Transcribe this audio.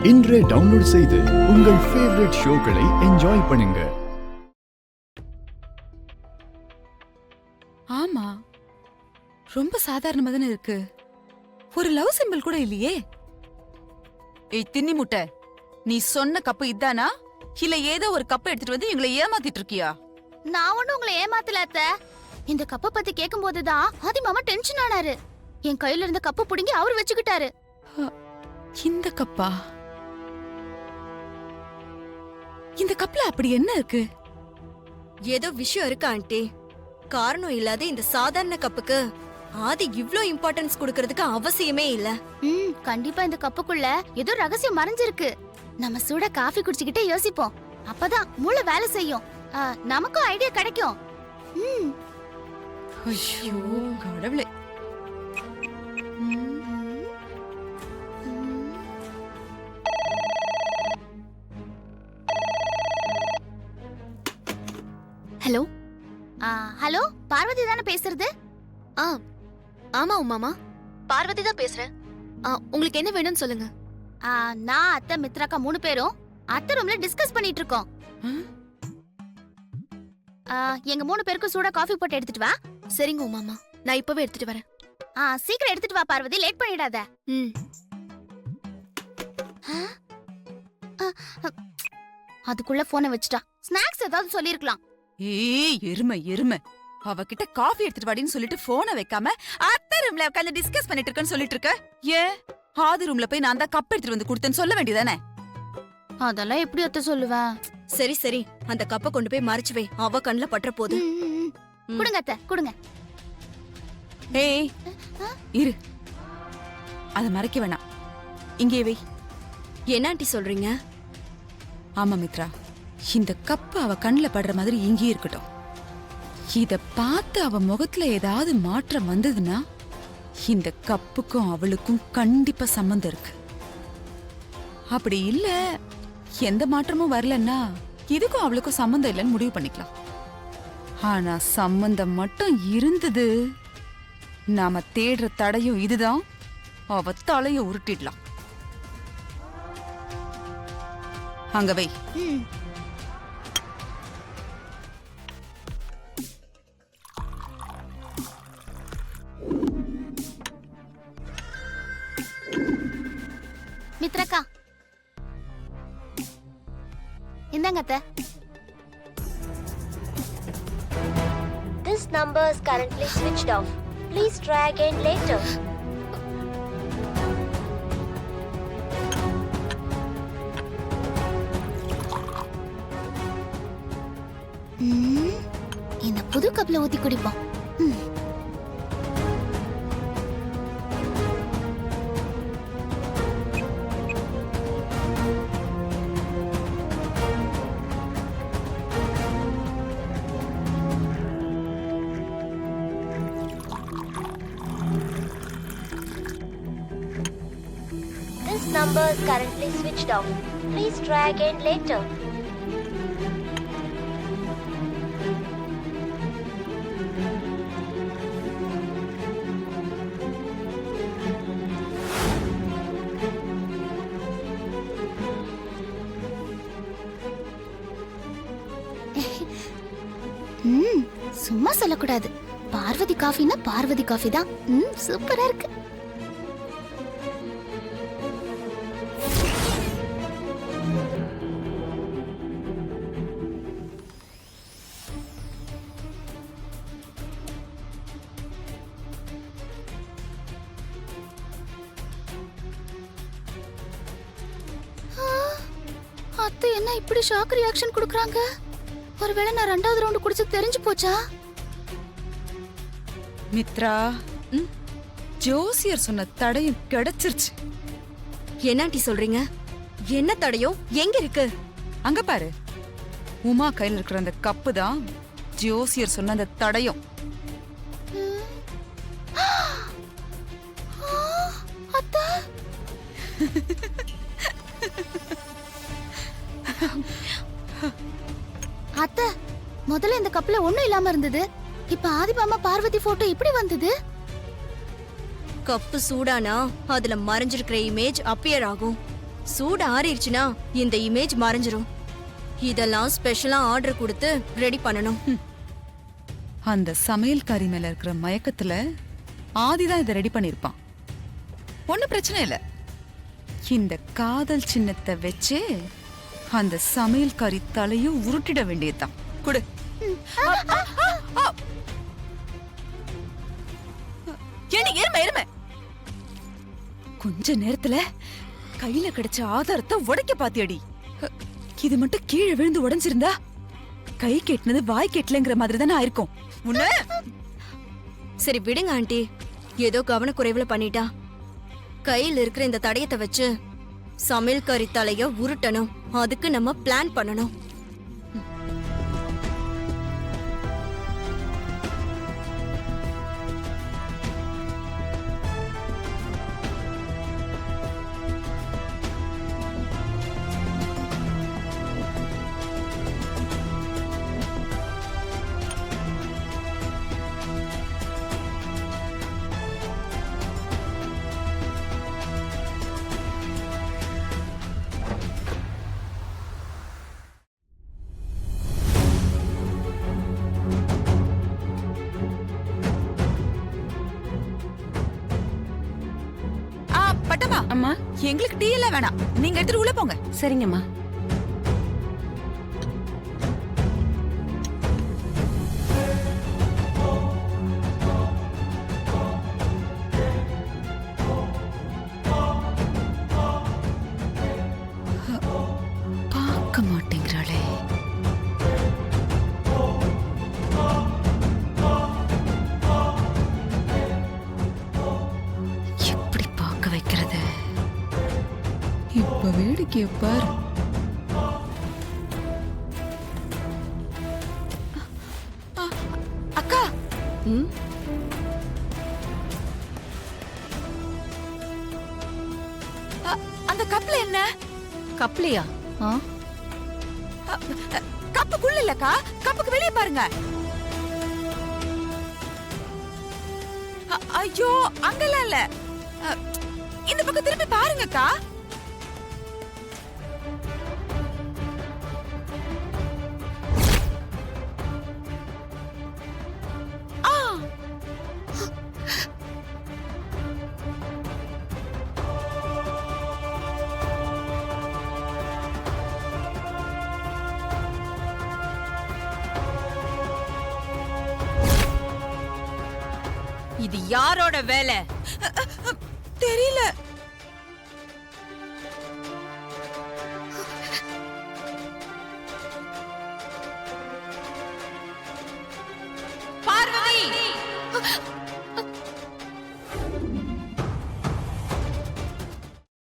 இன்றே டவுன்லோட் செய்து உங்கள் ஃபேவரட் ஷோக்களை என்ஜாய் பண்ணுங்க. ஆமா, ரொம்ப சாதாரணமா தானே இருக்கு. ஒரு லவ் சிம்பிள் கூட இல்லையே. ஏய் தின்னி முட்டை, நீ சொன்ன கப்பு இதானா இல்ல ஏதோ ஒரு கப்பை எடுத்துட்டு வந்து எங்களை ஏமாத்திட்டு இருக்கியா? நான் ஒண்ணும் உங்களை ஏமாத்தல அத்தை. இந்த கப்பை பத்தி கேட்கும் போதுதான் ஆதி மாமா டென்ஷன் ஆனாரு. என் கையில இருந்த கப்பு புடுங்கி அவர் வச்சுக்கிட்டாரு. இந்த கப்பா? இந்த கப்ல அப்படி என்ன இருக்கு? ஏதோ விஷயம் இருக்கு ஆண்டி. காரணம் இல்லாத இந்த சாதாரண கப்புக்கு ஆதி இவ்ளோ இம்பார்ட்டன்ஸ் கொடுக்கறதுக்கு அவசியமே இல்ல. கண்டிப்பா இந்த கப்புக்குள்ள ஏதோ ரகசியம் மறைஞ்சிருக்கு. நம்ம சூட காஃபி குடிச்சுக்கிட்டே யோசிப்போம். அப்பதான் மூளை வேலை செய்யும். நமக்கும் ஐடியா கிடைக்கும். ஐயோ கடவுளே. ஹலோ ஹலோ, பார்வதி தானே பேசுறது? ஆமா உமாமா, பார்வதி தான் பேசுறேன். உங்களுக்கு என்ன வேணும்னு சொல்லுங்க. நான் அத்தை மித்ராக்கா 3 பேரும் அத்தை ரூம்ல டிஸ்கஸ் பண்ணிட்டு இருக்கோம். எங்க 3 பேருக்கும் சூடா காஃபி போட்டு எடுத்துட்டு வா. சரிங்க உமாமா, நான் இப்பவே எடுத்துட்டு வரேன். சீக்கிரம் எடுத்துட்டு வா பார்வதி, லேட் பண்ணிடாத. அதுக்குள்ள போனை வச்சுட்டா. ஸ்நாக்ஸ் ஏதாவது சொல்லிருக்கலாம். ஏய் எருமை எருமை, அவகிட்ட காஃபி எடுத்துட்டு வாடின்னு சொல்லிட்டு போனை வைக்காம அத்தை ரூம்ல உட்கார்ந்து டிஸ்கஸ் பண்ணிட்டு இருக்கேன்னு சொல்லிட்டு இருக்க. ஏன் ஆதி ரூம்ல போய் நான் தான் கப் எடுத்துட்டு வந்து கொடுத்தேன்னு சொல்ல வேண்டியதானே? அதெல்லாம் எப்படி அத்தை சொல்லுவேன்? சரி சரி, அந்த கப்பை கொண்டு போய் மறைச்சு வை, அவ கண்ணுல பற்ற போது. கொடுங்க அத்தை, கொடுங்க. ஏய் இரு, அத மறைக்க வேணாம், இங்கே வை. என்ன ஆண்டி சொல்றீங்க? ஆமா மித்ரா, இந்த கப்பு அவ கண்ணுல படுற மாதிரி இங்கே இருக்கட்டும். இத பார்த்து அவ முகத்துல ஏதாவது மாற்றம் வந்ததுன்னா இந்த கப்புக்கும் அவளுக்கும் கண்டிப்பா சம்பந்தம் இருக்கு. அப்படி இல்ல எந்த மாற்றமும் வரலன்னா இதுக்கும் அவளுக்கும் சம்பந்தம் இல்லைன்னு முடிவு பண்ணிக்கலாம். ஆனா சம்பந்தம் மட்டும் இருந்தது, நாம தேடுற தடையும் இதுதான். அவ தலைய உருட்டிடலாம். அங்க வை. மித்ரக்கா இந்தாங்க அத்தை. This number is currently switched off. Please try again later. இந்த புது கப்ல ஊத்தி குடிப்போம். This number is currently switched off. Please try again later. சும்மா சொல்லக்கூடாது. பார்வதி காஃபினா பார்வதி காஃபி தான். சூப்பரா இருக்கு. அத்தை என்ன இப்படி ஷாக் ரியாக்ஷன் கொடுக்கறாங்க? ஒருவேளை நான் 2வது ரவுண்ட் குடிச்சு தெரிஞ்சு போச்சா? மித்ரா, ஜோசியர் சொன்ன தடையும் கிடைச்சிருச்சு. என்ன ஆண்டி சொல்றீங்க? என்ன தடையும் எங்க இருக்கு? அங்க பாரு, உமா கையில இருக்கிற அந்த கப்பு தான் ஜோசியர் சொன்ன அந்த தடையும். அத்தை அத்தை, முதல்ல இந்த கப்ல ஒண்ணும் இல்லாம இருந்தது. இப்ப ஆதிபாமா பார்வதி போட்டோ இப்படி வந்தது. கப்பு சூடானா அதுல மறைஞ்சிருக்கிற இமேஜ் அப்பியர் ஆகும். சூடு ஆறிடுச்சுன்னா இந்த இமேஜ் மறைஞ்சிரும். இதெல்லாம் ஸ்பெஷலா ஆர்டர் கொடுத்து ரெடி பண்ணணும். அந்த சமையல்காரி மேல இருக்கிற மயக்கத்துல ஆதிதான் இதை ரெடி பண்ணிருப்பான். ஒண்ணு பிரச்சனை இல்ல, இந்த காதல் சின்னத்தை வச்சு அந்த சமையல்காரி தலையும் உருட்டிட வேண்டியதுதான். குடு. எருமை கொஞ்ச நேரத்துல கையில கிடைச்ச ஆதாரத்தை உடைக்க பாத்தியடி. இது மட்டும் கீழே விழுந்து உடைஞ்சிருந்தா கை கெட்டினது வாய் கெட்டலங்கிற மாதிரி தானே ஆயிருக்கும். உன்ன சரி விடுங்க ஆண்டி, ஏதோ கவனக்குறைவுல பண்ணிட்டா. கையில் இருக்கிற இந்த தடயத்தை வச்சு சமையல்காரி தலைய உருட்டணும். அதுக்கு நம்ம பிளான் பண்ணணும். பட்டமா அம்மா, எங்களுக்கு டீ எல்லாம் வேணாம், நீங்க எடுத்துட்டு உள்ள போங்க. சரிங்கம்மா. பார்க்க மாட்டேங்கிறாளே. வைக்கிறது இப்ப வேடிக்கைய பார். அக்கா, அந்த கப்ல என்ன? கப்லையா? கப்புக்குள்ள இல்லக்கா, கப்புக்கு வெளியே பாருங்க. ஐயோ, அங்கெல்லாம் இல்ல, இந்த பக்கம் திருப்பி பாருங்கக்கா. இது யாரோட வேலை? தெரியல. பார்வதி,